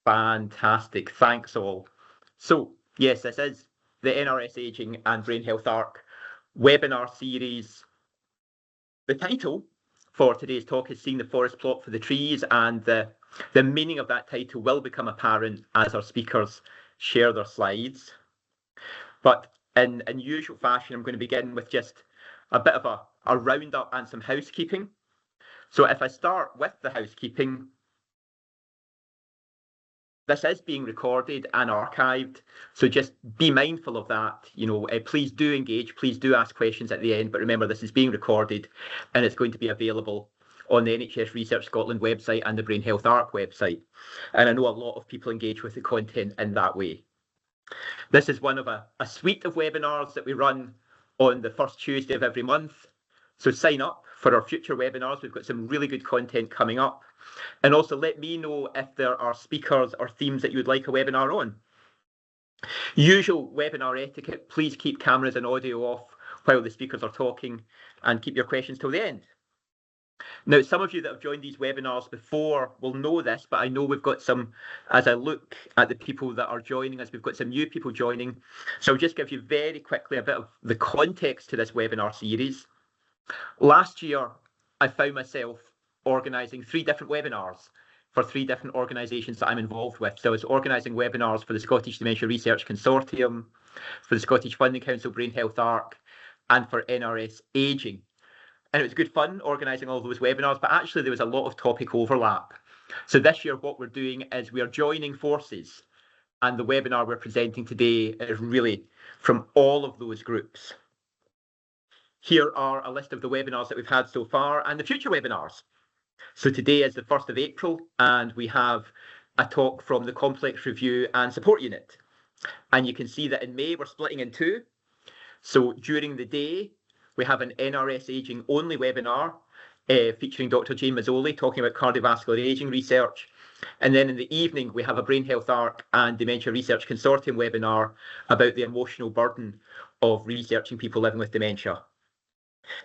Fantastic. Thanks all. So, yes, this is the NRS Aging and Brain Health ARC webinar series. The title for today's talk is Seeing the Forest Plot for the Trees, and the meaning of that title will become apparent as our speakers share their slides. But in usual fashion, I'm going to begin with just a bit of a roundup and some housekeeping. So if I start with the housekeeping, this is being recorded and archived, so just be mindful of that. Please do engage, please do ask questions at the end, but remember this is being recorded and it's going to be available on the NHS Research Scotland website and the Brain Health ARC website. And I know a lot of people engage with the content in that way. This is one of a suite of webinars that we run on the first Tuesday of every month. So sign up for our future webinars. We've got some really good content coming up. And also let me know if there are speakers or themes that you would like a webinar on. Usual webinar etiquette, please keep cameras and audio off while the speakers are talking and keep your questions till the end. Now, some of you that have joined these webinars before will know this, but I know we've got some, as I look at the people that are joining us, we've got some new people joining. So I'll just give you very quickly a bit of the context to this webinar series. Last year, I found myself organising 3 different webinars for 3 different organisations that I'm involved with. So I was organising webinars for the Scottish Dementia Research Consortium, for the Scottish Funding Council Brain Health ARC, and for NRS Aging. And it was good fun organising all those webinars, but actually there was a lot of topic overlap. So this year what we're doing is we are joining forces, and the webinar we're presenting today is really from all of those groups. Here are a list of the webinars that we've had so far and the future webinars. So today is the 1st of April, and we have a talk from the Complex Review and Support Unit. And you can see that in May we're splitting in 2. So during the day, we have an NRS Aging only webinar featuring Dr. Jane Mazzoli talking about cardiovascular aging research. And then in the evening, we have a Brain Health ARC and Dementia Research Consortium webinar about the emotional burden of researching people living with dementia.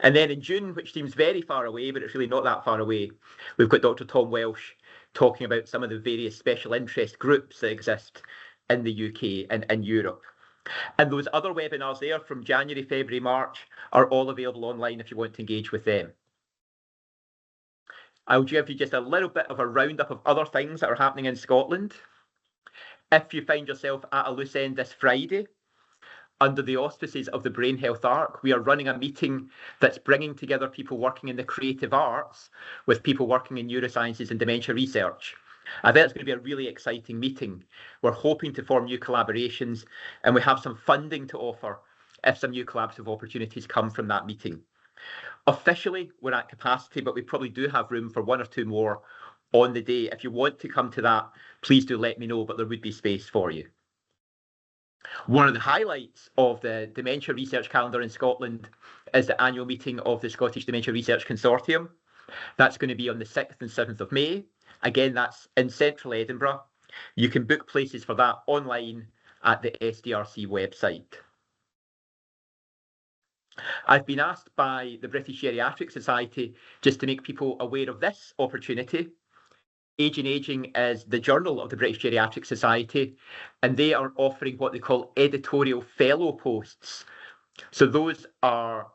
And then in June, which seems very far away, but it's really not that far away, we've got Dr. Tom Welsh talking about some of the various special interest groups that exist in the UK and in Europe. And those other webinars there from January, February, March are all available online if you want to engage with them. I'll give you just a little bit of a roundup of other things that are happening in Scotland. If you find yourself at a loose end this Friday, under the auspices of the Brain Health ARC, we are running a meeting that's bringing together people working in the creative arts with people working in neurosciences and dementia research. I think it's going to be a really exciting meeting. We're hoping to form new collaborations, and we have some funding to offer if some new collaborative opportunities come from that meeting. Officially, we're at capacity, but we probably do have room for 1 or 2 more on the day. If you want to come to that, please do let me know, but there would be space for you. One of the highlights of the dementia research calendar in Scotland is the annual meeting of the Scottish Dementia Research Consortium. That's going to be on the 6th and 7th of May. Again, that's in central Edinburgh. You can book places for that online at the SDRC website. I've been asked by the British Geriatric Society just to make people aware of this opportunity. Age and Aging is the journal of the British Geriatric Society, and they are offering what they call editorial fellow posts. So those are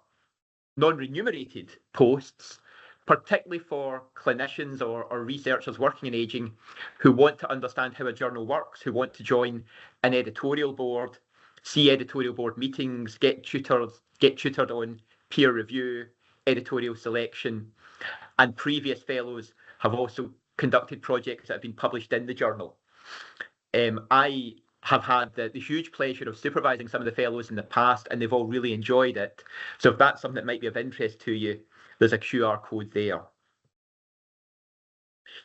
non-remunerated posts, particularly for clinicians or researchers working in ageing who want to understand how a journal works, who want to join an editorial board, see editorial board meetings, get tutored on peer review, editorial selection, and previous fellows have also conducted projects that have been published in the journal. I have had the huge pleasure of supervising some of the fellows in the past, and they've all really enjoyed it. So if that's something that might be of interest to you, there's a QR code there.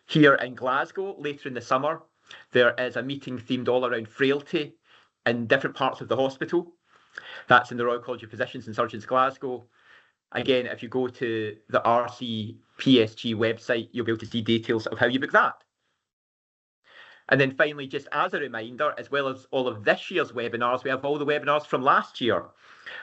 Here in Glasgow, later in the summer, there is a meeting themed all around frailty in different parts of the hospital. That's in the Royal College of Physicians and Surgeons, Glasgow. Again, if you go to the RCPSG website, you'll be able to see details of how you book that. And then finally, just as a reminder, as well as all of this year's webinars, we have all the webinars from last year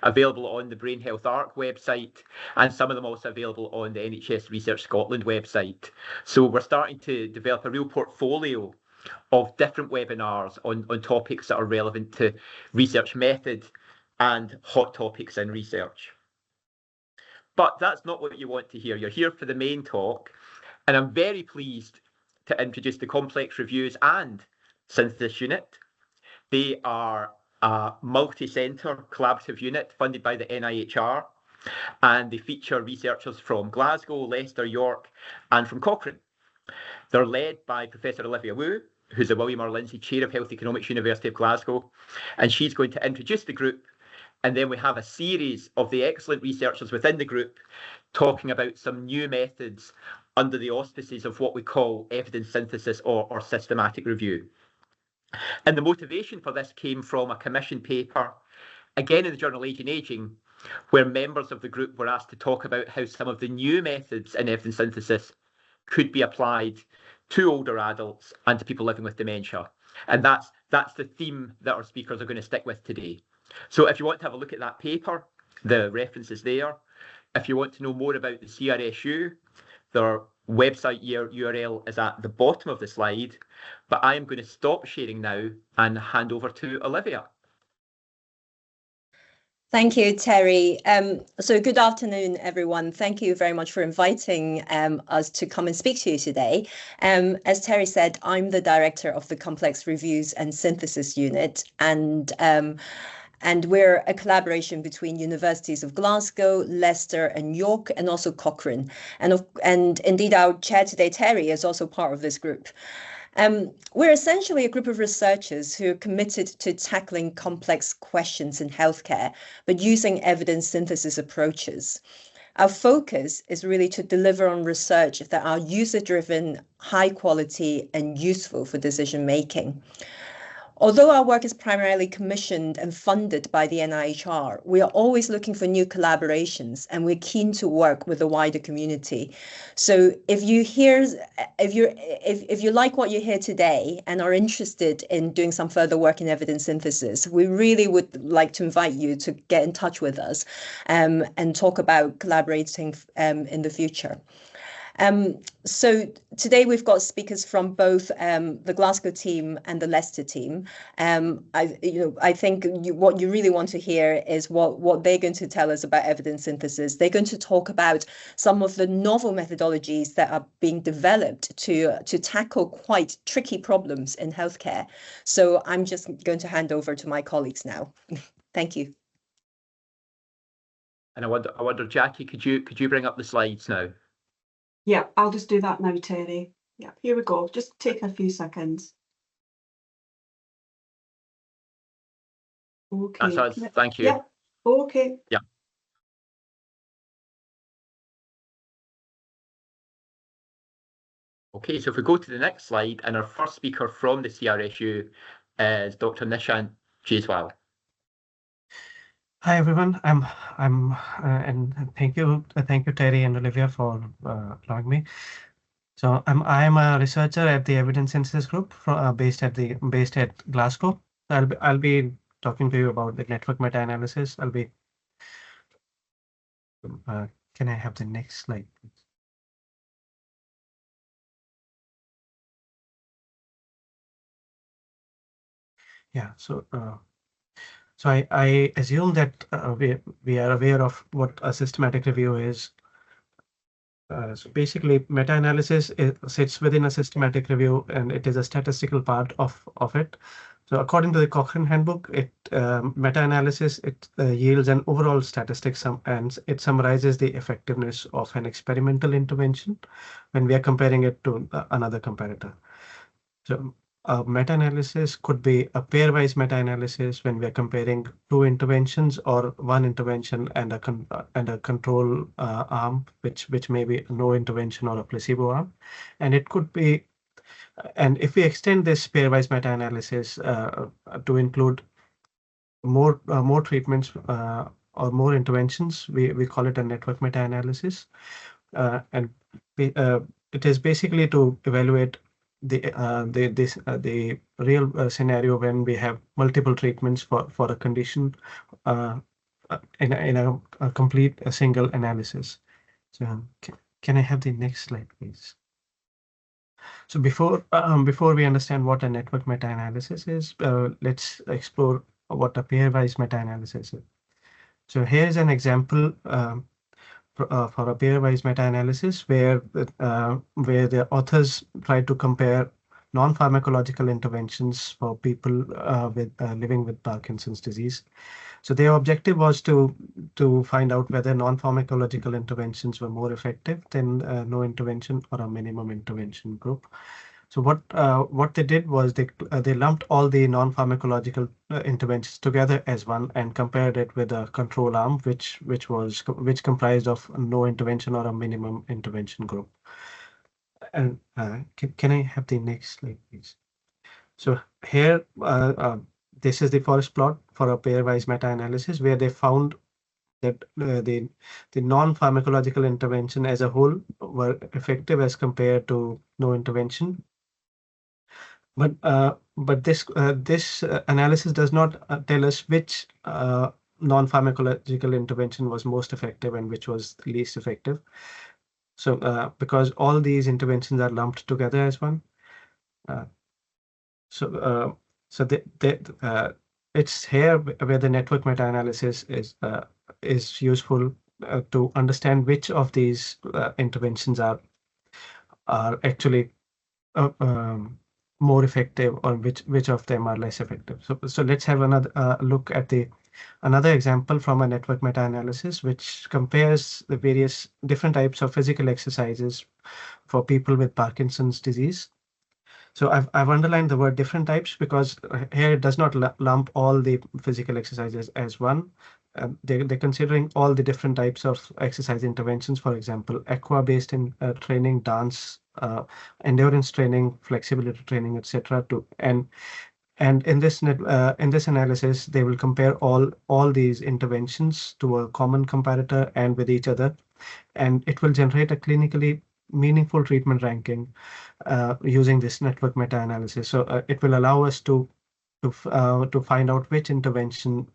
available on the Brain Health ARC website, and some of them also available on the NHS Research Scotland website. So we're starting to develop a real portfolio of different webinars on topics that are relevant to research method and hot topics in research. But that's not what you want to hear. You're here for the main talk, and I'm very pleased to introduce the complex reviews and synthesis unit. They are a multi-centre collaborative unit funded by the NIHR, and they feature researchers from Glasgow, Leicester, York, and from Cochrane. They're led by Professor Olivia Wu, who's the William R. Lindsay Chair of Health Economics, University of Glasgow, and she's going to introduce the group. And then we have a series of the excellent researchers within the group talking about some new methods under the auspices of what we call evidence synthesis or systematic review. And the motivation for this came from a commission paper, again in the journal Age and Ageing, where members of the group were asked to talk about how some of the new methods in evidence synthesis could be applied to older adults and to people living with dementia. And that's the theme that our speakers are going to stick with today. So if you want to have a look at that paper, the reference is there. If you want to know more about the CRSU, their website URL is at the bottom of the slide. But I am going to stop sharing now and hand over to Olivia. Thank you, Terry. So good afternoon, everyone. Thank you very much for inviting us to come and speak to you today. As Terry said, I'm the director of the Complex Reviews and Synthesis Unit, and we're a collaboration between universities of Glasgow, Leicester and York, and also Cochrane. And indeed, our chair today, Terry, is also part of this group. We're essentially a group of researchers who are committed to tackling complex questions in healthcare, but using evidence synthesis approaches. Our focus is really to deliver on research that are user-driven, high quality, and useful for decision making. Although our work is primarily commissioned and funded by the NIHR, we are always looking for new collaborations, and we're keen to work with the wider community. So if you like what you hear today and are interested in doing some further work in evidence synthesis, we really would like to invite you to get in touch with us and talk about collaborating in the future. So today we've got speakers from both the Glasgow team and the Leicester team. I think what you really want to hear is what they're going to tell us about evidence synthesis. They're going to talk about some of the novel methodologies that are being developed to tackle quite tricky problems in healthcare. So I'm just going to hand over to my colleagues now. Thank you. And I wonder, Jackie, could you bring up the slides now? Yeah, I'll just do that now, Terry. Yeah, here we go. Just take a few seconds. Okay. Thank you. Yeah. Okay. Yeah. Okay, so if we go to the next slide, and our first speaker from the CRSU is Dr. Nishant Jaiswal. Hi everyone. And thank you Terry and Olivia for allowing me. So I am a researcher at the Evidence Synthesis Group based at Glasgow. I'll be talking to you about the network meta-analysis. Can I have the next slide, please? Yeah. So I assume that we are aware of what a systematic review is. So basically, meta-analysis sits within a systematic review, and it is a statistical part of it. So according to the Cochrane handbook, meta-analysis yields an overall statistics and it summarizes the effectiveness of an experimental intervention when we are comparing it to another comparator. So a meta-analysis could be a pairwise meta-analysis when we are comparing two interventions or one intervention and a control arm, which may be no intervention or a placebo arm. And it could be, and if we extend this pairwise meta-analysis to include more treatments or more interventions, we call it a network meta-analysis. And it is basically to evaluate the real scenario when we have multiple treatments for a condition in a complete single analysis. So can I have the next slide, please? So before we understand what a network meta-analysis is, let's explore what a pairwise meta-analysis is. So here's an example for a pairwise meta-analysis where the authors try to compare non-pharmacological interventions for people living with Parkinson's disease. So their objective was to find out whether non-pharmacological interventions were more effective than no intervention or a minimum intervention group. So what they did was they lumped all the non-pharmacological interventions together as one and compared it with a control arm, which comprised of no intervention or a minimum intervention group. And can I have the next slide, please? So here, this is the forest plot for a pairwise meta-analysis where they found that the non-pharmacological intervention as a whole were effective as compared to no intervention. But this analysis does not tell us which non-pharmacological intervention was most effective and which was least effective. So because all these interventions are lumped together as one. So it's here where the network meta-analysis is useful to understand which of these interventions are actually more effective or which of them are less effective. So let's have another look at another example from a network meta-analysis which compares the various different types of physical exercises for people with Parkinson's disease. So I've underlined the word different types because here it does not lump all the physical exercises as one. They're considering all the different types of exercise interventions, for example, aqua-based training, dance, endurance training, flexibility training, etc. And in this analysis, they will compare all these interventions to a common comparator and with each other, and it will generate a clinically meaningful treatment ranking using this network meta-analysis. So it will allow us to find out which intervention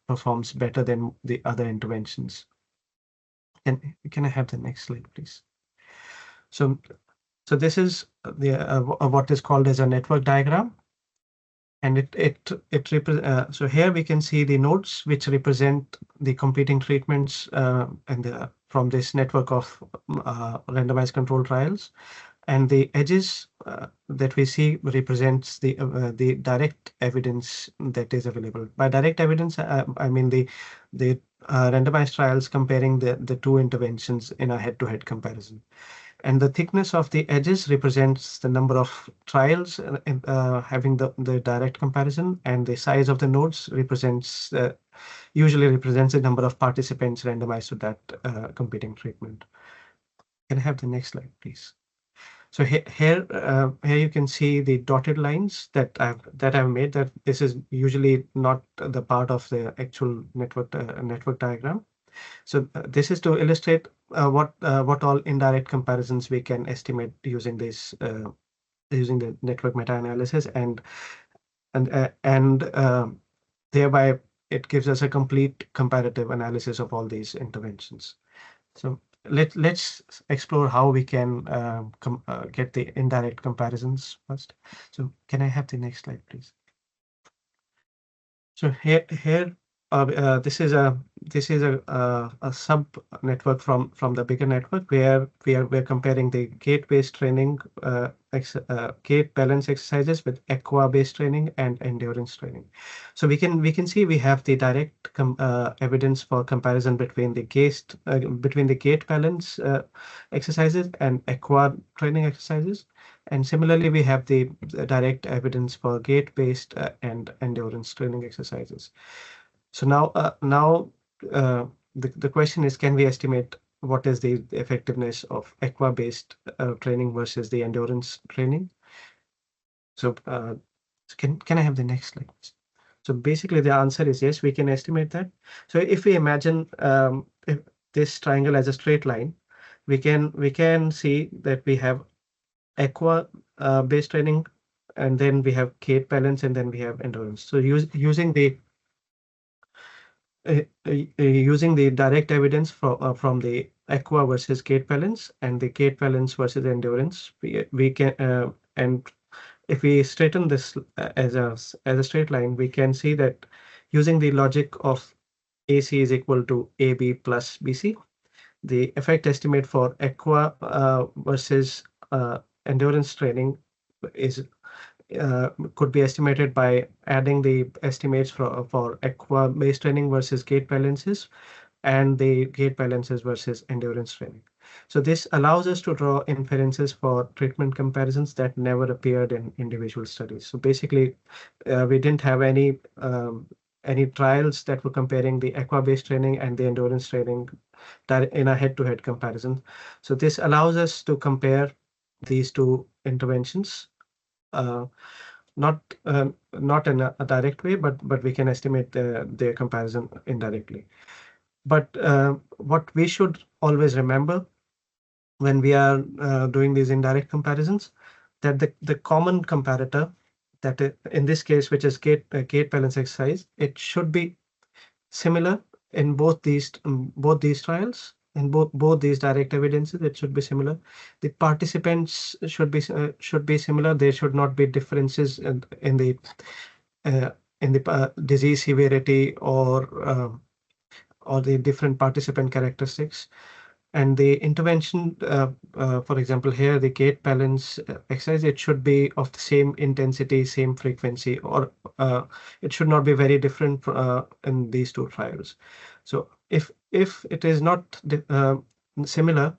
performs better than the other interventions. Can I have the next slide, please? So this is what is called as a network diagram, and so here we can see the nodes which represent the competing treatments from this network of randomized control trials, and the edges that we see represents the direct evidence that is available. By direct evidence, I mean the randomized trials comparing the two interventions in a head-to-head comparison. And the thickness of the edges represents the number of trials having the direct comparison, and the size of the nodes usually represents the number of participants randomized to that competing treatment. Can I have the next slide, please? So here you can see the dotted lines that I've made. That this is usually not the part of the actual network diagram. So this is to illustrate what all indirect comparisons we can estimate using this using the network meta-analysis, and thereby it gives us a complete comparative analysis of all these interventions. So let's explore how we can get the indirect comparisons first. So can I have the next slide, please? So here this is a sub network from the bigger network where we're comparing the gait-based training, gait balance exercises with aqua-based training and endurance training. So we can see we have the direct evidence for comparison between the gait balance exercises and aqua training exercises. And similarly, we have the direct evidence for gait-based and endurance training exercises. So now the question is, can we estimate what is the effectiveness of aqua-based training versus the endurance training? So can I have the next slide? So basically, the answer is yes, we can estimate that. So if we imagine if this triangle as a straight line, we can see that we have aqua based training, and then we have gait balance, and then we have endurance. So using the direct evidence from the Aqua versus gate balance and the gate balance versus endurance. We can and if we straighten this as a straight line, we can see that using the logic of AC is equal to AB plus BC, the effect estimate for Aqua versus endurance training is could be estimated by adding the estimates for Aqua based training versus gate balances and the gate balances versus endurance training. So this allows us to draw inferences for treatment comparisons that never appeared in individual studies. So basically, we didn't have any trials that were comparing the aqua-based training and the endurance training in a head-to-head comparison. So this allows us to compare these two interventions, not in a direct way, but we can estimate their comparison indirectly. But what we should always remember when we are doing these indirect comparisons, that the common comparator, that in this case, which is gate balance exercise, it should be similar in both these trials. In both these direct evidences, it should be similar. The participants should be similar. There should not be differences in the disease severity or the different participant characteristics. And the intervention, for example, here, the gate balance exercise, it should be of the same intensity, same frequency, or it should not be very different in these two trials. So if it is not similar,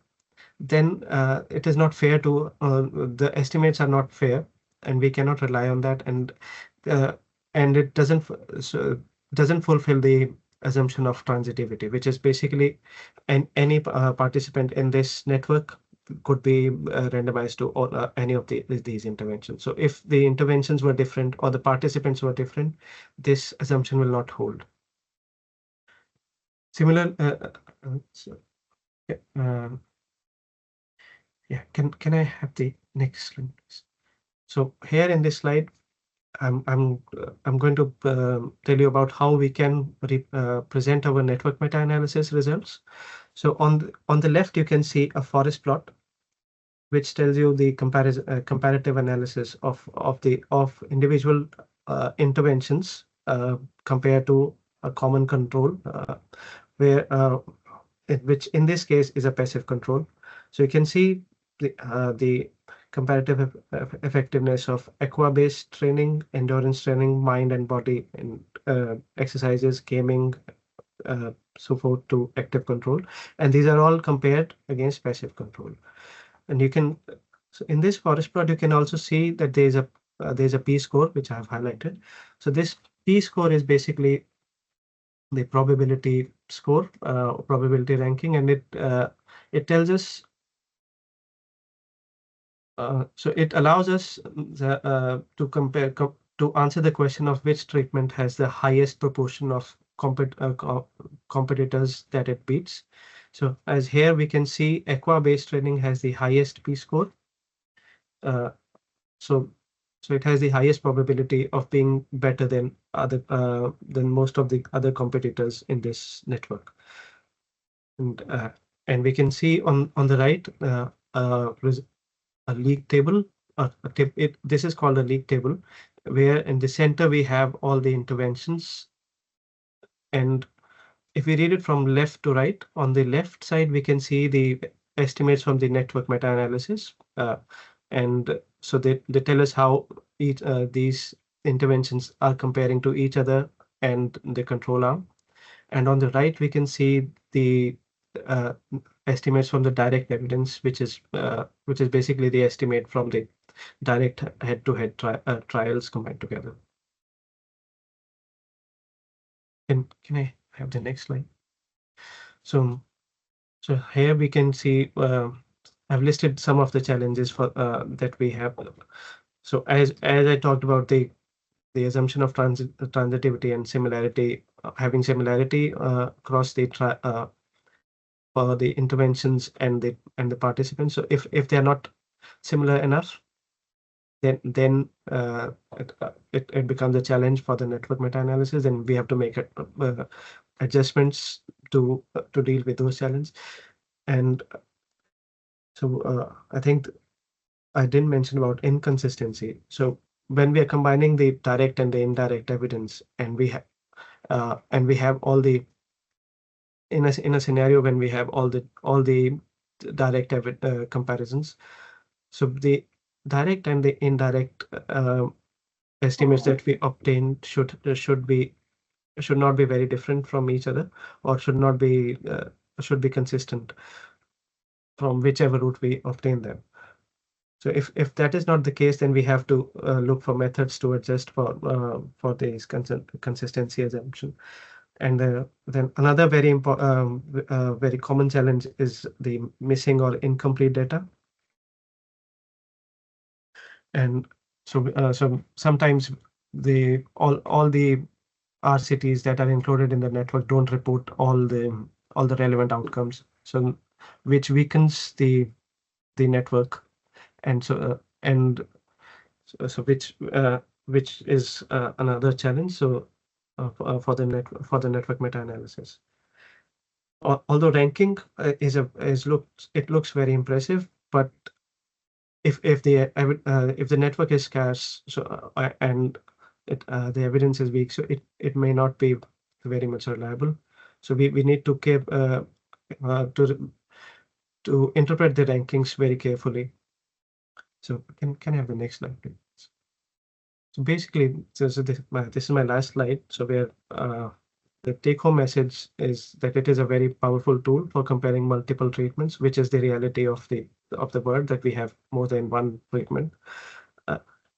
then it is not fair to, the estimates are not fair, and we cannot rely on that. And it doesn't fulfill the assumption of transitivity, which is basically any participant in this network could be randomized to all, any of these interventions. So if the interventions were different or the participants were different, this assumption will not hold. Similar. Yeah, can I have the next slide, please? So here in this slide, I'm going to tell you about how we can present our network meta-analysis results. So on the left, you can see a forest plot, which tells you the comparative analysis of individual interventions compared to a common control, which in this case is a passive control. So you can see the comparative effectiveness of aqua-based training, endurance training, mind and body and exercises, gaming, so forth, to active control. And these are all compared against passive control. And you can, so in this forest plot, you can also see that there's a p-score, which I have highlighted. So this p-score is basically the probability score, probability ranking, and it tells us. So it allows us to compare to answer the question of which treatment has the highest proportion of competitors that it beats. So as here we can see, aqua-based training has the highest p-score. So it has the highest probability of being better than most of the other competitors in this network. And we can see on the right a league table. This is called a league table, where in the center we have all the interventions. And if we read it from left to right, on the left side, we can see the estimates from the network meta-analysis. And so they tell us how each these interventions are comparing to each other and the control arm. And on the right, we can see the estimates from the direct evidence, which is basically the estimate from the direct head-to-head trials combined together. And can I have the next slide? So here we can see I've listed some of the challenges for that we have. So as I talked about the assumption of transitivity and similarity, having similarity across the for the interventions and the participants. So if they are not similar enough, then it becomes a challenge for the network meta-analysis, and we have to make adjustments to deal with those challenges. And so I think I didn't mention about inconsistency. So when we are combining the direct and the indirect evidence, and we have all the in a scenario when we have all the direct comparisons. So the direct and the indirect estimates that we obtain should not be very different from each other, or should be consistent from whichever route we obtain them. So if that is not the case, then we have to look for methods to adjust for this consistency assumption. And then another very common challenge is the missing or incomplete data. And so sometimes all the RCTs that are included in the network don't report all the relevant outcomes. So which weakens the network, and which is another challenge. So for the network meta-analysis. Although ranking looks very impressive, but if the network is scarce, and the evidence is weak, so it may not be very much reliable. So we need to keep to interpret the rankings very carefully. So can I have the next slide, please? So basically, this is my last slide. So where the take-home message is that it is a very powerful tool for comparing multiple treatments, which is the reality of the world, that we have more than one treatment,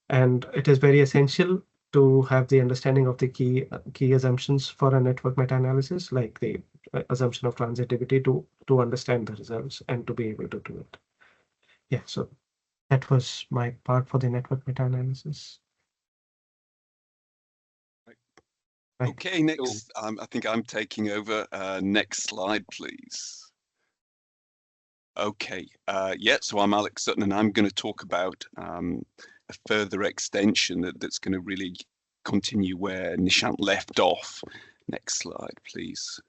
and it is very essential to have the understanding of the key assumptions for a network meta-analysis, like the assumption of transitivity, to understand the results and to be able to do it. Yeah, so that was my part for the network meta-analysis. Right. Okay, next, I think I'm taking over. Next slide, please. Okay, yeah, so I'm Alex Sutton, and I'm going to talk about a further extension that's going to really continue where Nishant left off. Next slide, please.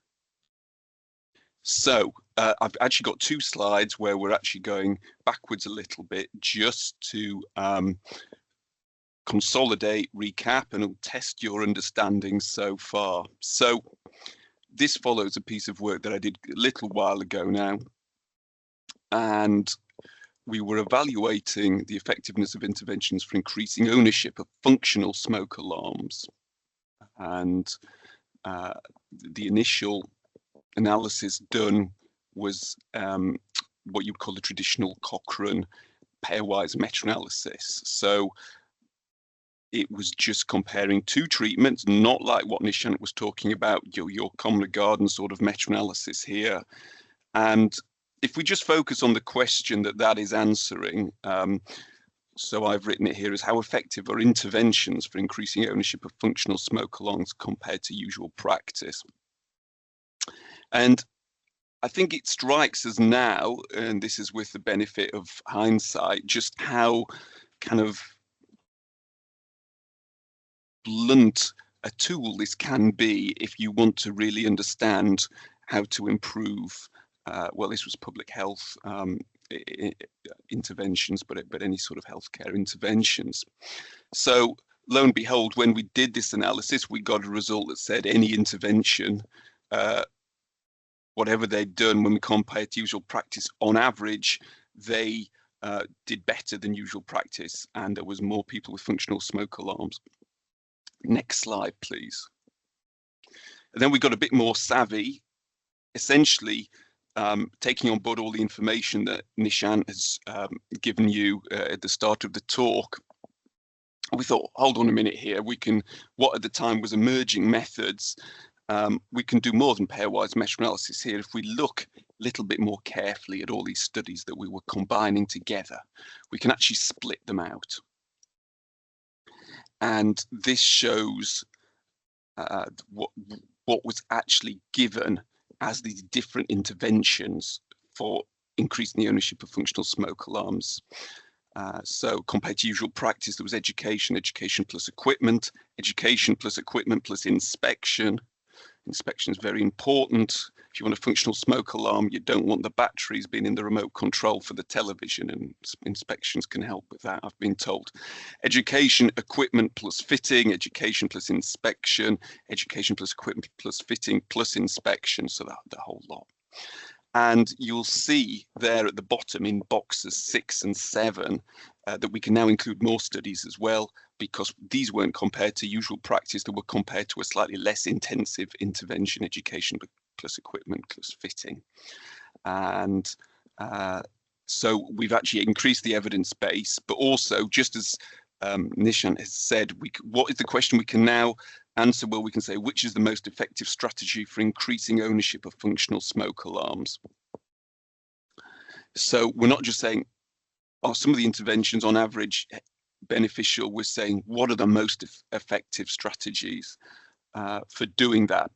So I've actually got two slides where we're actually going backwards a little bit, just to consolidate, recap, and test your understanding so far. So this follows a piece of work that I did a little while ago now, and we were evaluating the effectiveness of interventions for increasing ownership of functional smoke alarms. And the initial analysis done was what you'd call the traditional Cochrane pairwise meta-analysis. So it was just comparing two treatments, not like what Nishant was talking about, your Commoner Garden sort of meta-analysis here. And if we just focus on the question that is answering, so I've written it here as how effective are interventions for increasing ownership of functional smoke alarms compared to usual practice? And I think it strikes us now, and this is with the benefit of hindsight, just how kind of blunt a tool this can be if you want to really understand how to improve, well, this was public health interventions, but any sort of healthcare interventions. So lo and behold, when we did this analysis, we got a result that said any intervention, whatever they'd done when we compared to usual practice, on average, they did better than usual practice, and there was more people with functional smoke alarms. Next slide, please. And then we got a bit more savvy, essentially taking on board all the information that Nishant has given you at the start of the talk. We thought, hold on a minute here, we can, what at the time was emerging methods, we can do more than pairwise meta-analysis here if we look a little bit more carefully at all these studies that we were combining together. We can actually split them out. And this shows what was actually given as these different interventions for increasing the ownership of functional smoke alarms. So compared to usual practice, there was education plus equipment plus inspection, Inspection is very important. If you want a functional smoke alarm, you don't want the batteries being in the remote control for the television, and inspections can help with that, I've been told. Education, equipment plus fitting, education plus inspection, education plus equipment plus fitting plus inspection, so that the whole lot. And you'll see there at the bottom in boxes 6 and 7 that we can now include more studies as well, because these weren't compared to usual practice, they were compared to a slightly less intensive intervention, education plus equipment plus fitting. And so we've actually increased the evidence base, but also, just as Nishan has said, what is the question we can now answer? Well, we can say, which is the most effective strategy for increasing ownership of functional smoke alarms? So we're not just saying, are some of the interventions on average beneficial? We're saying, what are the most effective strategies for doing that?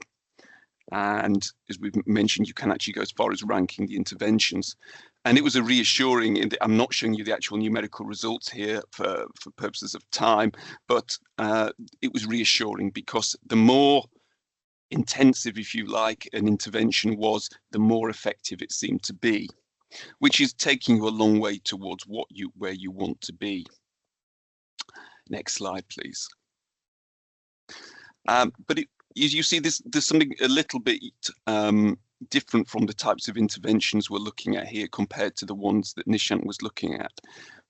And as we've mentioned, you can actually go as far as ranking the interventions. And it was a reassuring, I'm not showing you the actual numerical results here for purposes of time, but it was reassuring because the more intensive, if you like, an intervention was, the more effective it seemed to be, which is taking you a long way towards where you want to be. Next slide, please. But as you see, there's something a little bit different from the types of interventions we're looking at here compared to the ones that Nishant was looking at,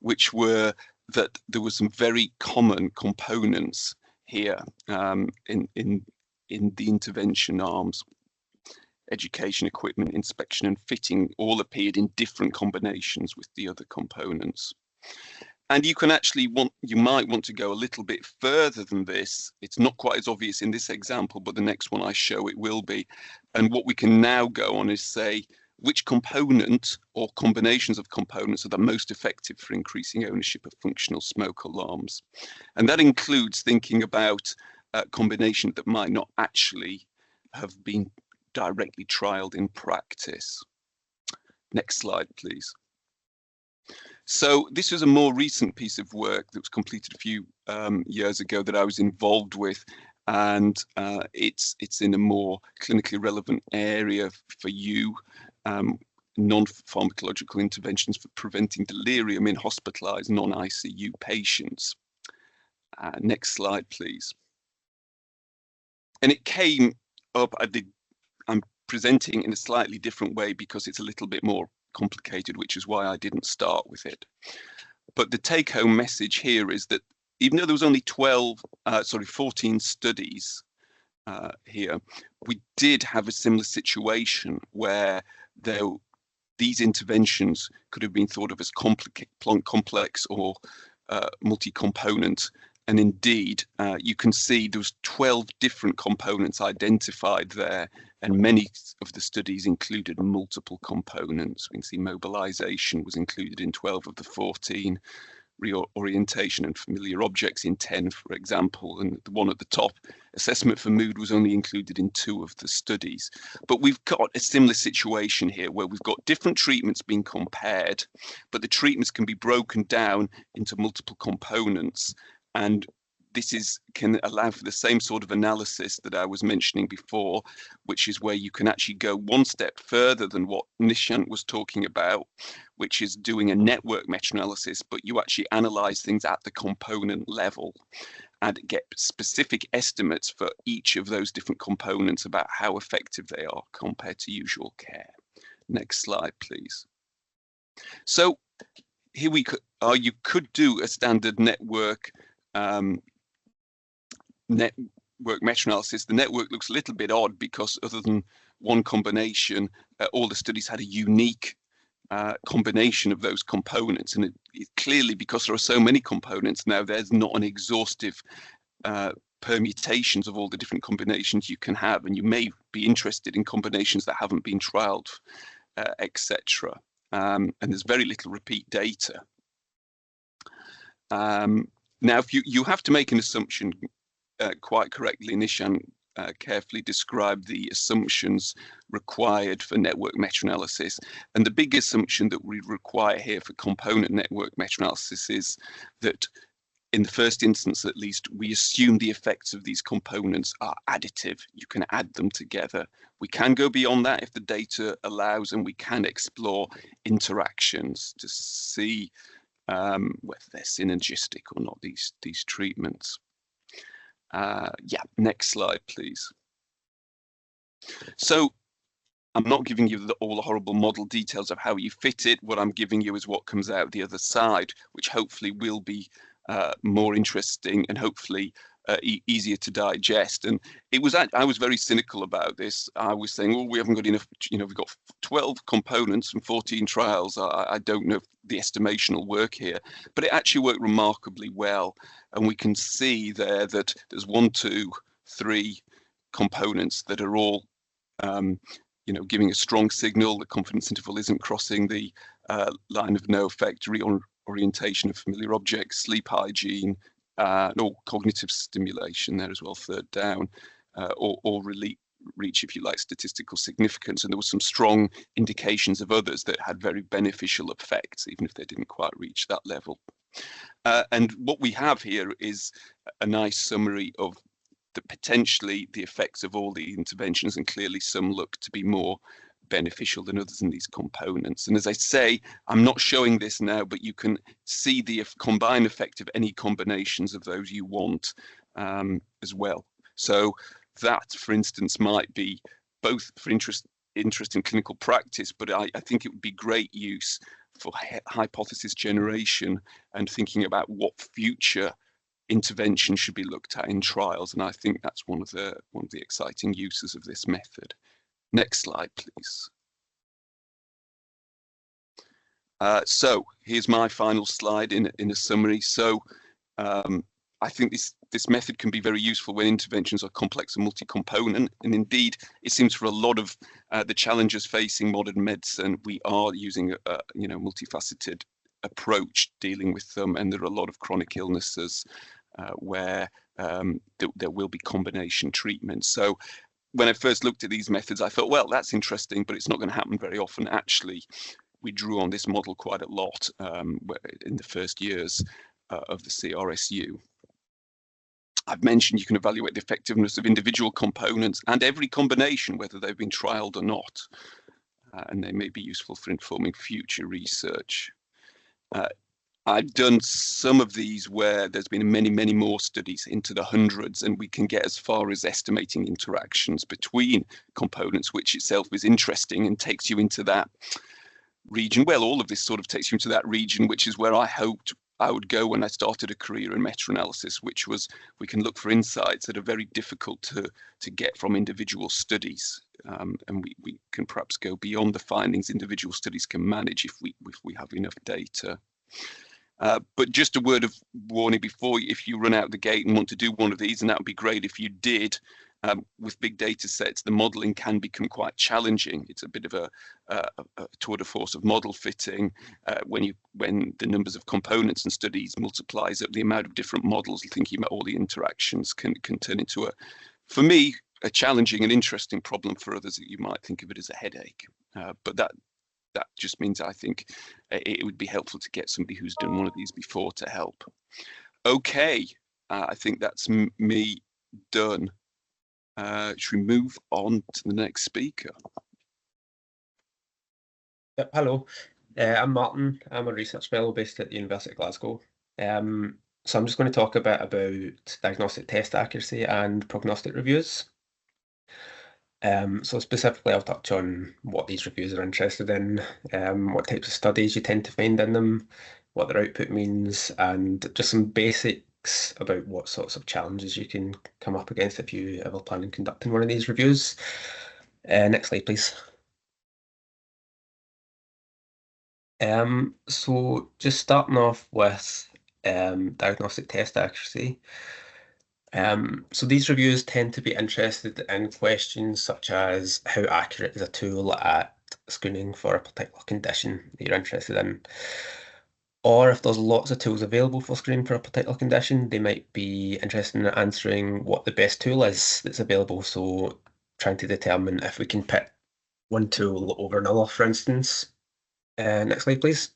which were that there were some very common components here in the intervention arms. Education, equipment, inspection and fitting all appeared in different combinations with the other components. And you can actually you might want to go a little bit further than this. It's not quite as obvious in this example, but the next one I show it will be. And what we can now go on is say, which component or combinations of components are the most effective for increasing ownership of functional smoke alarms? And that includes thinking about a combination that might not actually have been directly trialed in practice. Next slide, please. So this was a more recent piece of work that was completed a few years ago that I was involved with, and it's in a more clinically relevant area for you, non-pharmacological interventions for preventing delirium in hospitalized non-ICU patients. Next slide, please. And it came up, I'm presenting in a slightly different way because it's a little bit more complicated, which is why I didn't start with it. But the take-home message here is that even though there was only 14 studies here, we did have a similar situation where these interventions could have been thought of as complex or multi-component. And indeed, you can see there was 12 different components identified there, and many of the studies included multiple components. We can see mobilization was included in 12 of the 14, reorientation and familiar objects in 10, for example, and the one at the top, assessment for mood, was only included in 2 of the studies. But we've got a similar situation here where we've got different treatments being compared, but the treatments can be broken down into multiple components. And this can allow for the same sort of analysis that I was mentioning before, which is where you can actually go one step further than what Nishant was talking about, which is doing a network meta-analysis, but you actually analyze things at the component level and get specific estimates for each of those different components about how effective they are compared to usual care. Next slide, please. So here you could do a standard network meta-analysis. The network looks a little bit odd because other than one combination, all the studies had a unique combination of those components. And it clearly, because there are so many components now, there's not an exhaustive permutations of all the different combinations you can have. And you may be interested in combinations that haven't been trialed, etc. And there's very little repeat data. Now, if you have to make an assumption quite correctly, Nishan carefully described the assumptions required for network meta-analysis. And the big assumption that we require here for component network meta-analysis is that in the first instance at least, we assume the effects of these components are additive. You can add them together. We can go beyond that if the data allows, and we can explore interactions to see whether they're synergistic or not, these treatments. Yeah, next slide, please. So I'm not giving you all the horrible model details of how you fit it. What I'm giving you is what comes out the other side, which hopefully will be more interesting and hopefully easier to digest. And it was I was very cynical about this. I was saying, well, we haven't got enough, we've got 12 components and 14 trials. I don't know if the estimation will work here, but it actually worked remarkably well. And we can see there that there's 1, 2, 3 components that are all giving a strong signal. The confidence interval isn't crossing the line of no effect, reorientation of familiar objects, sleep hygiene, or cognitive stimulation there as well, third down, or reach, if you like, statistical significance. And there were some strong indications of others that had very beneficial effects, even if they didn't quite reach that level. And what we have here is a nice summary of potentially the effects of all the interventions, and clearly some look to be more beneficial than others in these components. And as I say, I'm not showing this now, but you can see the combined effect of any combinations of those you want as well. So that, for instance, might be both for interest in clinical practice, but I think it would be great use for hypothesis generation and thinking about what future intervention should be looked at in trials, and I think that's one of the exciting uses of this method. Next slide, please. So here's my final slide in a summary. So I think this method can be very useful when interventions are complex and multi-component, and indeed it seems for a lot of the challenges facing modern medicine, we are using a multifaceted approach dealing with them, and there are a lot of chronic illnesses where there will be combination treatment. So when I first looked at these methods, I thought, well, that's interesting, but it's not going to happen very often. Actually, we drew on this model quite a lot in the first years of the CRSU. I've mentioned you can evaluate the effectiveness of individual components and every combination, whether they've been trialed or not, and they may be useful for informing future research. I've done some of these where there's been many, many more studies into the hundreds, and we can get as far as estimating interactions between components, which itself is interesting and takes you into that region. Well, all of this sort of takes you into that region, which is where I hoped I would go when I started a career in meta-analysis, which was we can look for insights that are very difficult to get from individual studies. And we can perhaps go beyond the findings individual studies can manage if we have enough data. But just a word of warning before, if you run out the gate and want to do one of these, and that would be great if you did, with big data sets, the modeling can become quite challenging. It's a bit of a tour de force of model fitting. When the numbers of components and studies multiplies up, the amount of different models, thinking about all the interactions can turn into for me, a challenging and interesting problem. For others, you might think of it as a headache. But that just means I think it would be helpful to get somebody who's done one of these before to help. Okay, I think that's me done. Should we move on to the next speaker? Yep, hello. I'm Martin. I'm a research fellow based at the University of Glasgow. So I'm just going to talk a bit about diagnostic test accuracy and prognostic reviews. So specifically, I'll touch on what these reviews are interested in, what types of studies you tend to find in them, what their output means, and just some basics about what sorts of challenges you can come up against if you ever plan on conducting one of these reviews. Next slide, please. So just starting off with diagnostic test accuracy. So these reviews tend to be interested in questions such as how accurate is a tool at screening for a particular condition that you're interested in. Or if there's lots of tools available for screening for a particular condition, they might be interested in answering what the best tool is that's available. So trying to determine if we can pick one tool over another, for instance. Next slide, please.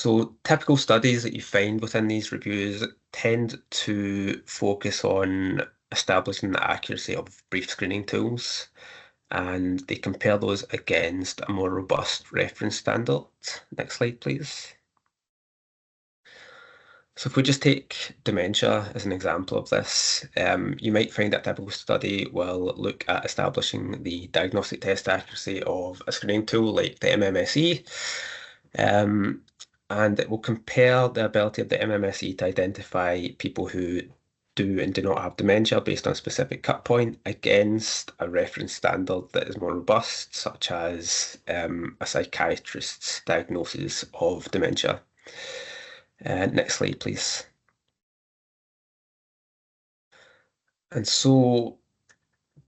So typical studies that you find within these reviews tend to focus on establishing the accuracy of brief screening tools, and they compare those against a more robust reference standard. Next slide, please. So if we just take dementia as an example of this, you might find that a typical study will look at establishing the diagnostic test accuracy of a screening tool like the MMSE, and it will compare the ability of the MMSE to identify people who do and do not have dementia based on a specific cut point against a reference standard that is more robust, such as a psychiatrist's diagnosis of dementia. Next slide, please. And so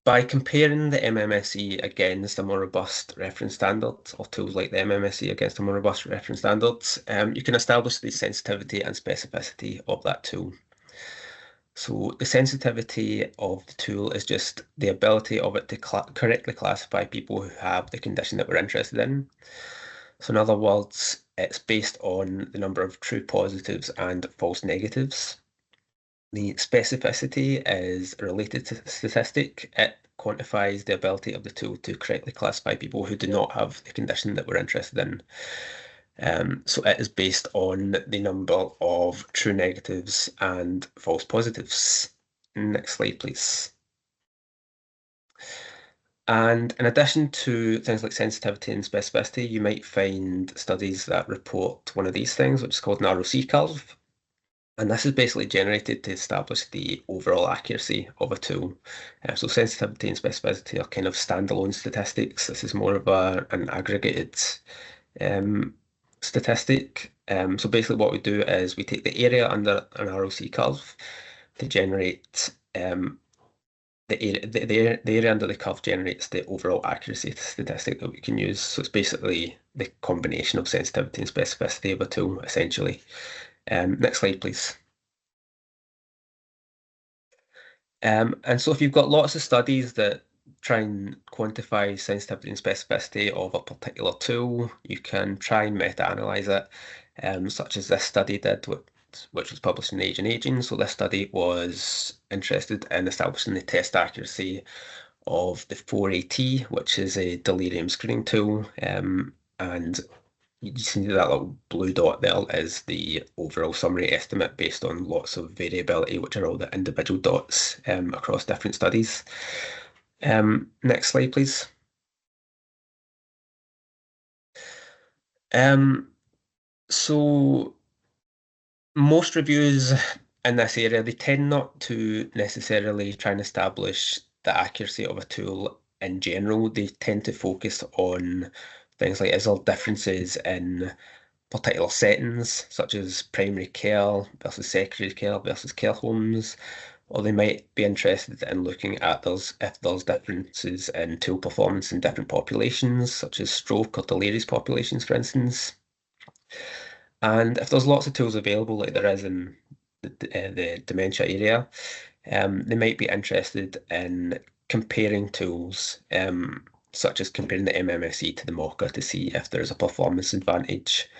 by comparing the MMSE against a more robust reference standard, or tools like the MMSE against a more robust reference standards, you can establish the sensitivity and specificity of that tool. So the sensitivity of the tool is just the ability of it to correctly classify people who have the condition that we're interested in. So in other words, it's based on the number of true positives and false negatives. The specificity is a related statistic. It quantifies the ability of the tool to correctly classify people who do not have the condition that we're interested in. So it is based on the number of true negatives and false positives. Next slide, please. And in addition to things like sensitivity and specificity, you might find studies that report one of these things, which is called an ROC curve. And this is basically generated to establish the overall accuracy of a tool. So sensitivity and specificity are kind of standalone statistics. This is more of an aggregated statistic. So basically what we do is we take the area under an ROC curve to generate the area under the curve generates the overall accuracy statistic that we can use. So it's basically the combination of sensitivity and specificity of a tool, essentially. Next slide, please. And so if you've got lots of studies that try and quantify sensitivity and specificity of a particular tool, you can try and meta-analyze it, such as this study did, which was published in Age and Aging. So this study was interested in establishing the test accuracy of the 4AT, which is a delirium screening tool, and you see that little blue dot there is the overall summary estimate based on lots of variability, which are all the individual dots across different studies. Next slide, please. So most reviews in this area, they tend not to necessarily try and establish the accuracy of a tool in general. They tend to focus on things like, is there differences in particular settings, such as primary care versus secondary care versus care homes, or they might be interested in looking at if there's differences in tool performance in different populations, such as stroke or delirious populations, for instance. And if there's lots of tools available, like there is in the dementia area, they might be interested in comparing tools, such as comparing the MMSE to the MOCA to see if there's a performance advantage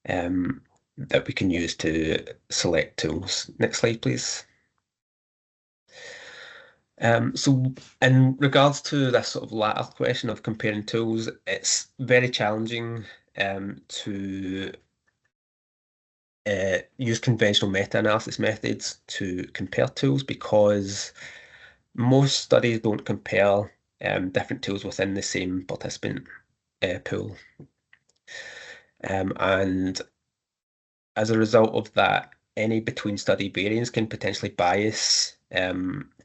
that we can use to select tools. Next slide, please. So in regards to this sort of latter question of comparing tools, it's very challenging to use conventional meta-analysis methods to compare tools, because most studies don't compare different tools within the same participant pool. And as a result of that, any between study variance can potentially bias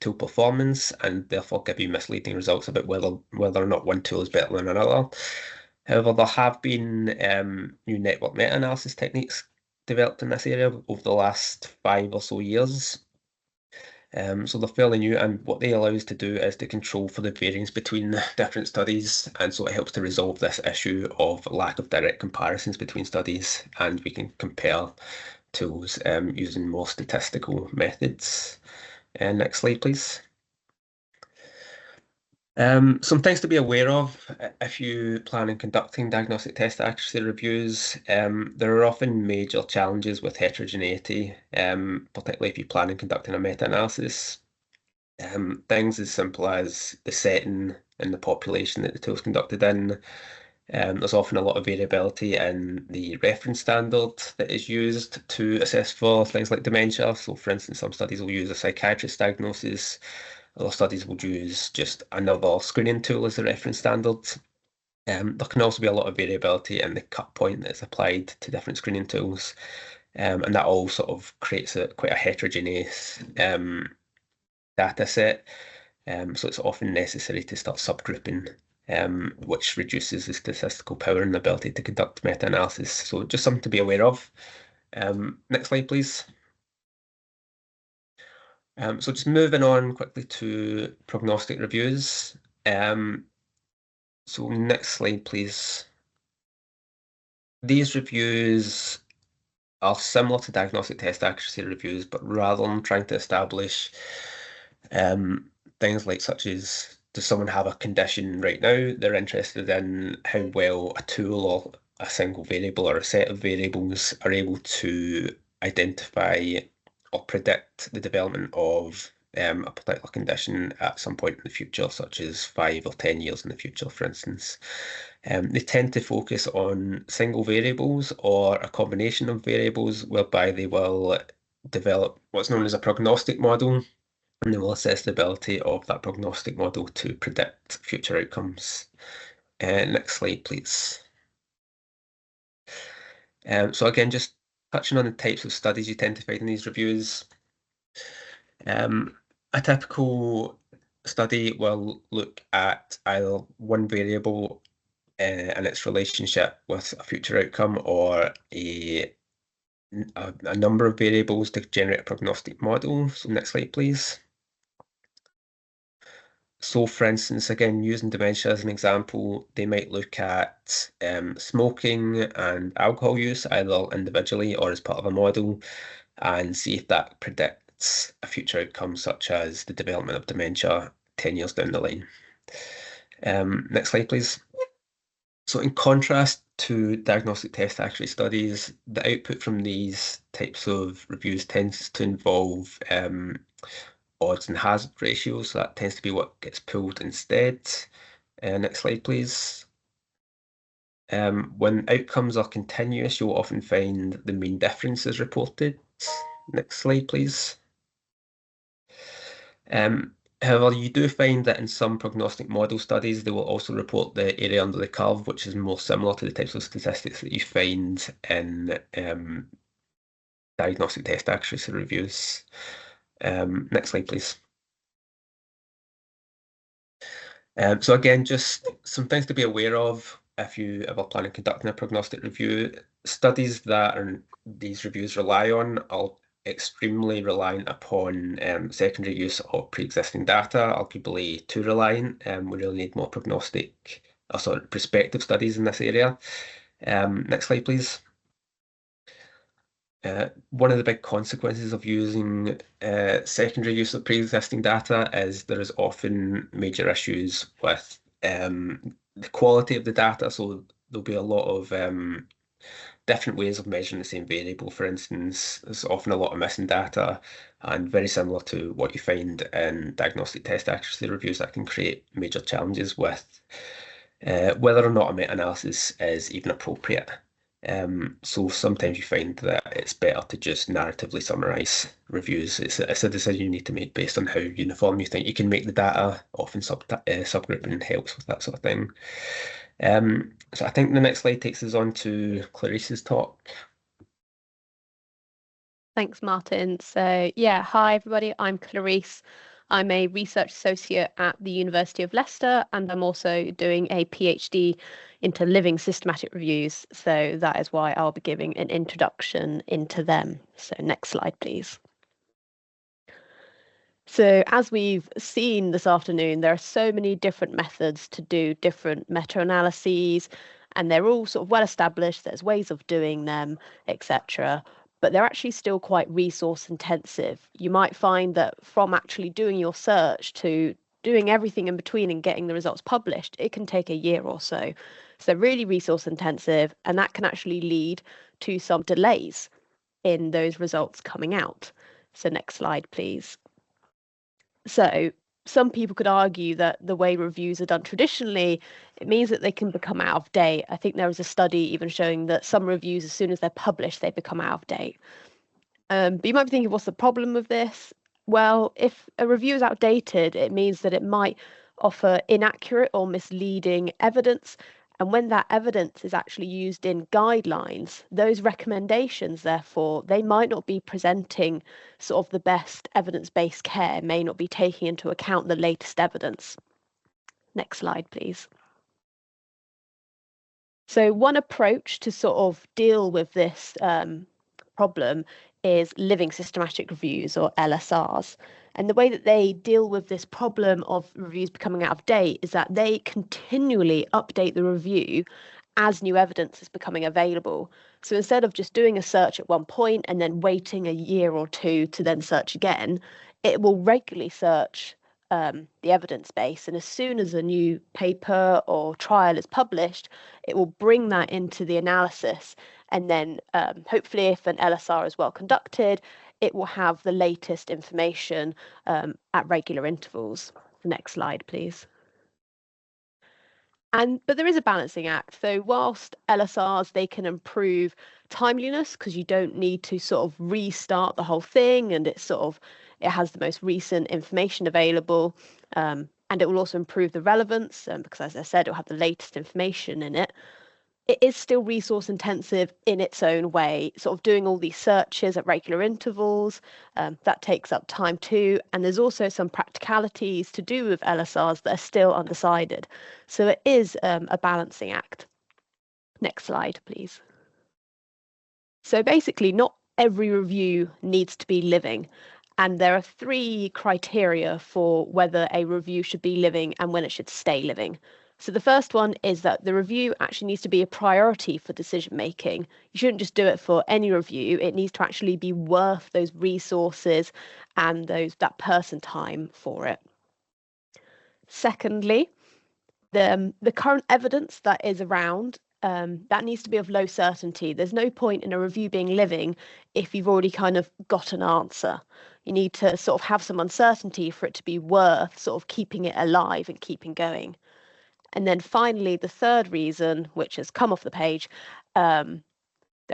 tool performance and therefore give you misleading results about whether or not one tool is better than another. However, there have been new network meta-analysis techniques developed in this area over the last 5 or so years. So they're fairly new, and what they allow us to do is to control for the variance between different studies, and so it helps to resolve this issue of lack of direct comparisons between studies, and we can compare tools using more statistical methods. Next slide, please. Some things to be aware of if you plan on conducting diagnostic test accuracy reviews. There are often major challenges with heterogeneity, particularly if you plan on conducting a meta-analysis. Things as simple as the setting and the population that the tool is conducted in. There's often a lot of variability in the reference standard that is used to assess for things like dementia. So, for instance, some studies will use a psychiatrist diagnosis. Other studies will use just another screening tool as a reference standard. There can also be a lot of variability in the cut point that's applied to different screening tools. And that all sort of creates quite a heterogeneous data set. So it's often necessary to start subgrouping, which reduces the statistical power and ability to conduct meta-analysis. So just something to be aware of. Next slide, please. So just moving on quickly to prognostic reviews. So next slide, please. These reviews are similar to diagnostic test accuracy reviews, but rather than trying to establish things like such as, does someone have a condition right now? They're interested in how well a tool or a single variable or a set of variables are able to identify or predict the development of a particular condition at some point in the future, such as 5 or 10 years in the future, for instance. They tend to focus on single variables or a combination of variables, whereby they will develop what's known as a prognostic model, and they will assess the ability of that prognostic model to predict future outcomes. Next slide, please. So again, just touching on the types of studies you tend to find in these reviews. A typical study will look at either one variable and its relationship with a future outcome, or a number of variables to generate a prognostic model. So next slide, please. So for instance, again, using dementia as an example, they might look at smoking and alcohol use, either individually or as part of a model, and see if that predicts a future outcome, such as the development of dementia 10 years down the line. Next slide, please. So in contrast to diagnostic test accuracy studies, the output from these types of reviews tends to involve odds and hazard ratios. So that tends to be what gets pulled instead. Next slide, please. When outcomes are continuous, you'll often find the mean difference is reported. Next slide, please. However, you do find that in some prognostic model studies, they will also report the area under the curve, which is more similar to the types of statistics that you find in diagnostic test accuracy reviews. Next slide, please. So again, just some things to be aware of if you ever plan on conducting a prognostic review. Studies that these reviews rely on are extremely reliant upon secondary use of pre-existing data, arguably too reliant. We really need more prospective studies in this area. Next slide, please. One of the big consequences of using secondary use of pre-existing data is there is often major issues with the quality of the data. So there'll be a lot of different ways of measuring the same variable. For instance, there's often a lot of missing data, and very similar to what you find in diagnostic test accuracy reviews, that can create major challenges with whether or not a meta-analysis is even appropriate. So sometimes you find that it's better to just narratively summarize reviews. It's a decision you need to make based on how uniform you think you can make the data. Often subgrouping helps with that sort of thing. So I think the next slide takes us on to Clarice's talk. Thanks, Martin. So yeah, hi everybody, I'm Clarice. I'm a research associate at the University of Leicester, and I'm also doing a PhD into living systematic reviews. So that is why I'll be giving an introduction into them. So next slide, please. So as we've seen this afternoon, there are so many different methods to do different meta-analyses, and they're all sort of well established. There's ways of doing them, etc. But they're actually still quite resource intensive. You might find that from actually doing your search to doing everything in between and getting the results published, it can take a year or so. So really resource intensive, and that can actually lead to some delays in those results coming out. So next slide, please. So some people could argue that the way reviews are done traditionally, it means that they can become out of date. I think there was a study even showing that some reviews, as soon as they're published, they become out of date. But you might be thinking, what's the problem with this? Well, if a review is outdated, it means that it might offer inaccurate or misleading evidence. And when that evidence is actually used in guidelines, those recommendations, therefore, they might not be presenting sort of the best evidence-based care, may not be taking into account the latest evidence. Next slide, please. So one approach to sort of deal with this problem is living systematic reviews, or LSRs. And the way that they deal with this problem of reviews becoming out of date is that they continually update the review as new evidence is becoming available. So instead of just doing a search at one point and then waiting a year or two to then search again, it will regularly search the evidence base. And as soon as a new paper or trial is published, it will bring that into the analysis. And then hopefully, if an LSR is well conducted, it will have the latest information at regular intervals. The next slide, please. But there is a balancing act. So whilst LSRs, they can improve timeliness because you don't need to sort of restart the whole thing, and it has the most recent information available, and it will also improve the relevance because, as I said, it will have the latest information in it. It is still resource intensive in its own way, sort of doing all these searches at regular intervals. That takes up time too. And there's also some practicalities to do with LSRs that are still undecided. So it is a balancing act. Next slide, please. So basically, not every review needs to be living. And there are 3 criteria for whether a review should be living and when it should stay living. So the first one is that the review actually needs to be a priority for decision making. You shouldn't just do it for any review. It needs to actually be worth those resources and that person time for it. Secondly, the current evidence that is around, that needs to be of low certainty. There's no point in a review being living if you've already kind of got an answer. You need to sort of have some uncertainty for it to be worth sort of keeping it alive and keeping going. And then finally, the third reason, which has come off the page, there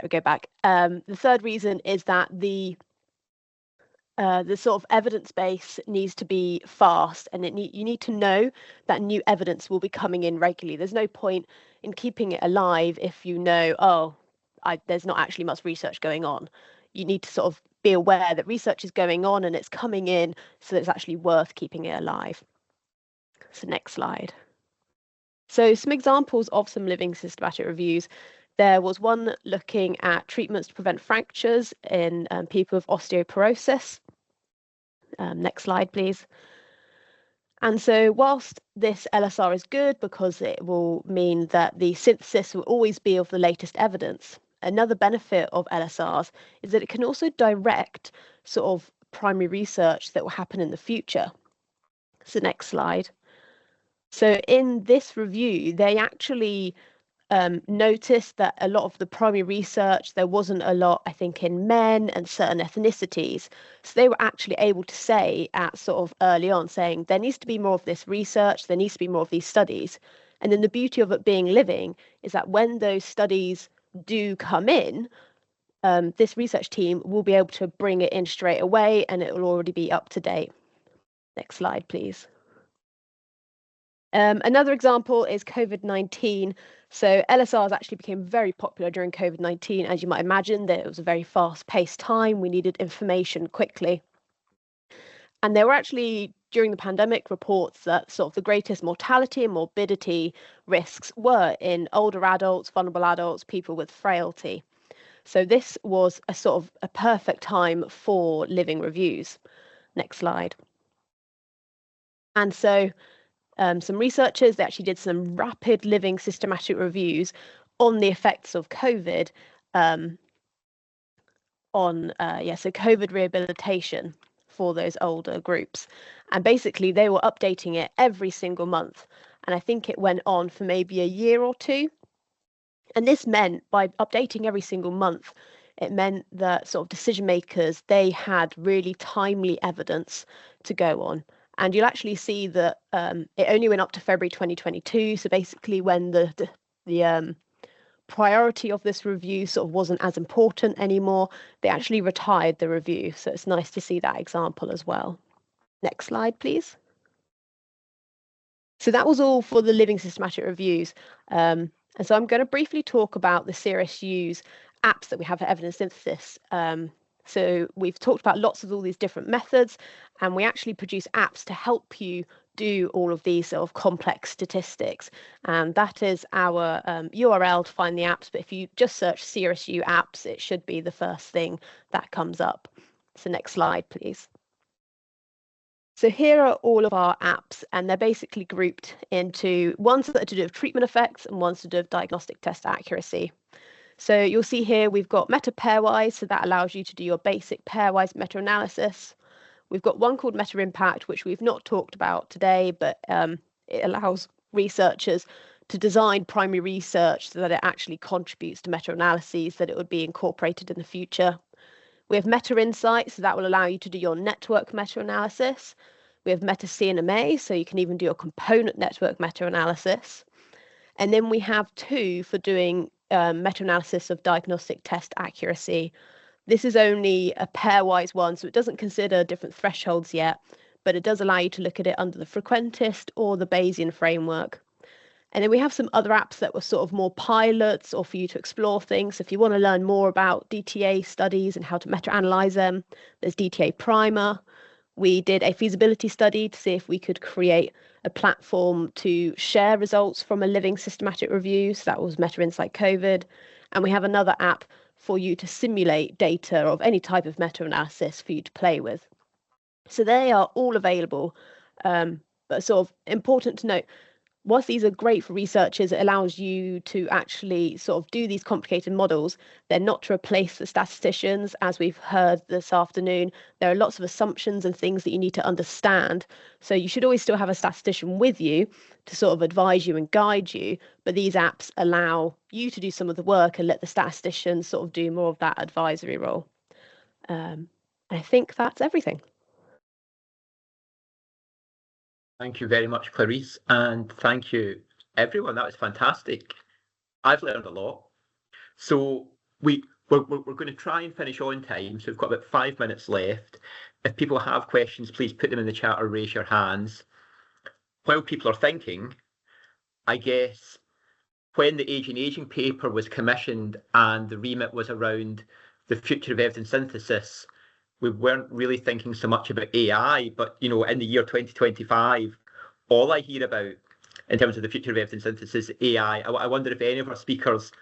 we go back. The third reason is that the sort of evidence base needs to be fast, and you need to know that new evidence will be coming in regularly. There's no point in keeping it alive if you know, there's not actually much research going on. You need to sort of be aware that research is going on and it's coming in, so it's actually worth keeping it alive. So next slide. So some examples of some living systematic reviews. There was one looking at treatments to prevent fractures in people with osteoporosis. Next slide, please. And so whilst this LSR is good because it will mean that the synthesis will always be of the latest evidence, another benefit of LSRs is that it can also direct sort of primary research that will happen in the future. So next slide. So in this review, they actually noticed that a lot of the primary research, there wasn't a lot, I think, in men and certain ethnicities. So they were actually able to say at sort of early on, saying there needs to be more of this research, there needs to be more of these studies. And then the beauty of it being living is that when those studies do come in, this research team will be able to bring it in straight away and it will already be up to date. Next slide, please. Another example is COVID-19. So LSRs actually became very popular during COVID-19. As you might imagine, that it was a very fast-paced time. We needed information quickly. And there were actually, during the pandemic, reports that sort of the greatest mortality and morbidity risks were in older adults, vulnerable adults, people with frailty. So this was a sort of a perfect time for living reviews. Next slide. And so some researchers, they actually did some rapid living systematic reviews on the effects of COVID so COVID rehabilitation for those older groups. And basically they were updating it every single month. And I think it went on for maybe a year or two. And this meant by updating every single month, it meant that sort of decision makers, they had really timely evidence to go on. And you'll actually see that it only went up to February 2022. So basically when the priority of this review sort of wasn't as important anymore, they actually retired the review. So it's nice to see that example as well. Next slide, please. So that was all for the living systematic reviews. And so I'm going to briefly talk about the CRSU's apps that we have for evidence synthesis. So we've talked about lots of all these different methods, and we actually produce apps to help you do all of these sort of complex statistics. And that is our URL to find the apps. But if you just search CRSU apps, it should be the first thing that comes up. So next slide, please. So here are all of our apps, and they're basically grouped into ones that are to do with treatment effects and ones to do with diagnostic test accuracy. So you'll see here we've got meta pairwise, so that allows you to do your basic pairwise meta-analysis. We've got one called meta impact, which we've not talked about today, but it allows researchers to design primary research so that it actually contributes to meta-analyses, that it would be incorporated in the future. We have meta insights, so that will allow you to do your network meta-analysis. We have meta CNMA, so you can even do your component network meta-analysis. And then we have two for doing meta-analysis of diagnostic test accuracy. This is only a pairwise one, so it doesn't consider different thresholds yet, but it does allow you to look at it under the frequentist or the Bayesian framework. And then we have some other apps that were sort of more pilots or for you to explore things. So if you want to learn more about DTA studies and how to meta-analyze them, there's DTA Primer. We did a feasibility study to see if we could create a platform to share results from a living systematic review. So that was Meta Insight COVID. And we have another app for you to simulate data of any type of meta-analysis for you to play with. So they are all available, but sort of important to note, whilst these are great for researchers, it allows you to actually sort of do these complicated models. They're not to replace the statisticians, as we've heard this afternoon. There are lots of assumptions and things that you need to understand. So you should always still have a statistician with you to sort of advise you and guide you. But these apps allow you to do some of the work and let the statisticians sort of do more of that advisory role. I think that's everything. Thank you very much, Clarice, and thank you, everyone. That was fantastic. I've learned a lot. So we're going to try and finish on time. So we've got about 5 minutes left. If people have questions, please put them in the chat or raise your hands. While people are thinking, I guess when the Age and Aging paper was commissioned and the remit was around the future of evidence synthesis, we weren't really thinking so much about AI, but in the year 2025, all I hear about in terms of the future of evidence synthesis is AI. I wonder if any of our speakers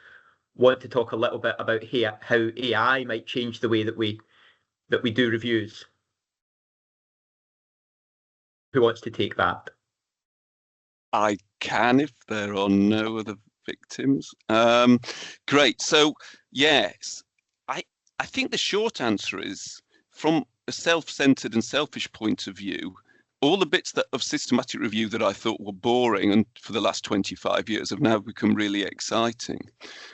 want to talk a little bit about how AI might change the way that we do reviews. Who wants to take that? I can if there are no other victims. Great. So yes, I think the short answer is, from a self-centered and selfish point of view, all the bits of systematic review that I thought were boring and for the last 25 years have now become really exciting,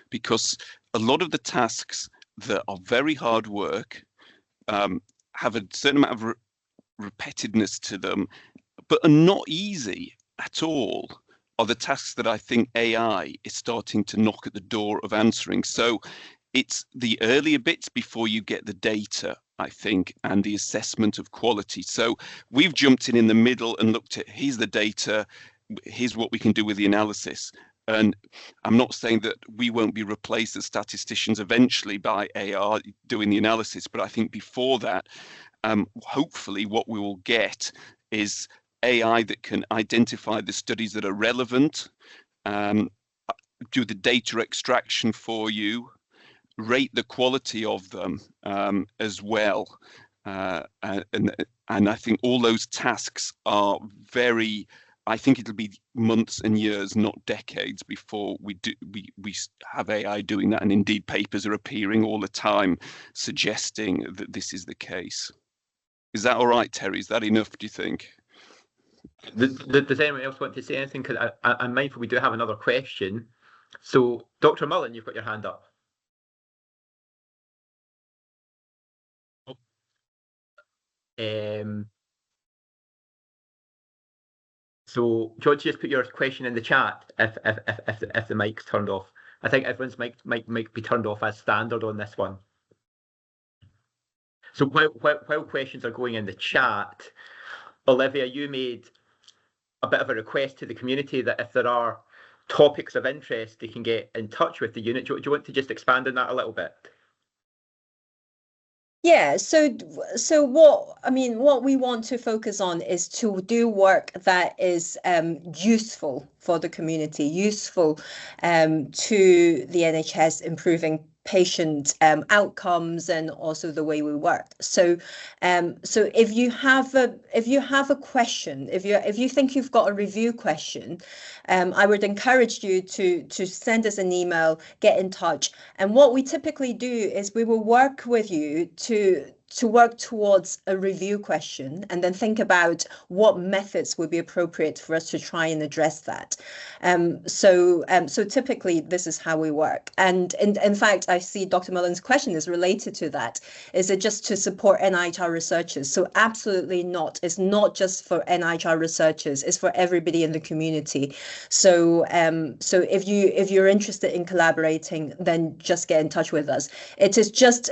because a lot of the tasks that are very hard work have a certain amount of repetitiveness to them, but are not easy at all, are the tasks that I think AI is starting to knock at the door of answering. So it's the earlier bits before you get the data, I think, and the assessment of quality. So we've jumped in the middle and looked at, here's the data, here's what we can do with the analysis. And I'm not saying that we won't be replaced as statisticians eventually by AI doing the analysis, but I think before that, hopefully what we will get is AI that can identify the studies that are relevant, do the data extraction for you, rate the quality of them as well, and I think all those tasks are very. I think it'll be months and years, not decades, before we have AI doing that. And indeed, papers are appearing all the time suggesting that this is the case. Is that all right, Terry? Is that enough, do you think? Does anyone else want to say anything? Because I'm mindful we do have another question. So, Dr. Mullen, you've got your hand up. So, do you want to just put your question in the chat if the mic's turned off? I think everyone's might be turned off as standard on this one. So while questions are going in the chat, Olivia, you made a bit of a request to the community that if there are topics of interest, they can get in touch with the unit. Do you want to just expand on that a little bit? Yeah, so what we want to focus on is to do work that is useful for the community, useful to the NHS, improving patient outcomes and also the way we work. So if you have a question, if you think you've got a review question, I would encourage you to send us an email, get in touch. And what we typically do is we will work with you to work towards a review question and then think about what methods would be appropriate for us to try and address that. So typically this is how we work. And in fact, I see Dr. Mullen's question is related to that. Is it just to support NIHR researchers? So absolutely not. It's not just for NIHR researchers. It's for everybody in the community. So if you're interested in collaborating, then just get in touch with us. It is just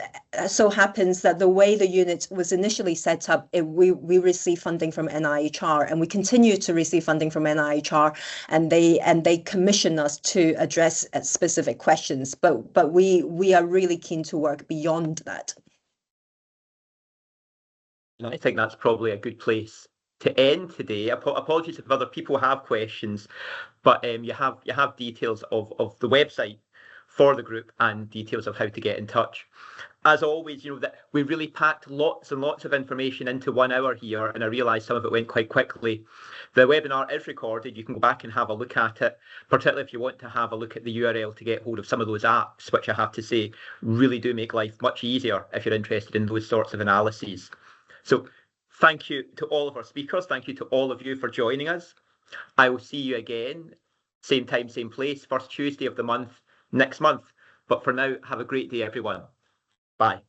so happens that the way the unit was initially set up, we receive funding from NIHR, and we continue to receive funding from NIHR, and they commission us to address specific questions. But we are really keen to work beyond that. I think that's probably a good place to end today. Apologies if other people have questions, but you have details of the website for the group and details of how to get in touch. As always, that we really packed lots and lots of information into 1 hour here, and I realise some of it went quite quickly. The webinar is recorded. You can go back and have a look at it, particularly if you want to have a look at the URL to get hold of some of those apps, which I have to say really do make life much easier if you're interested in those sorts of analyses. So thank you to all of our speakers. Thank you to all of you for joining us. I will see you again, same time, same place, first Tuesday of the month next month. But for now, have a great day, everyone. Bye.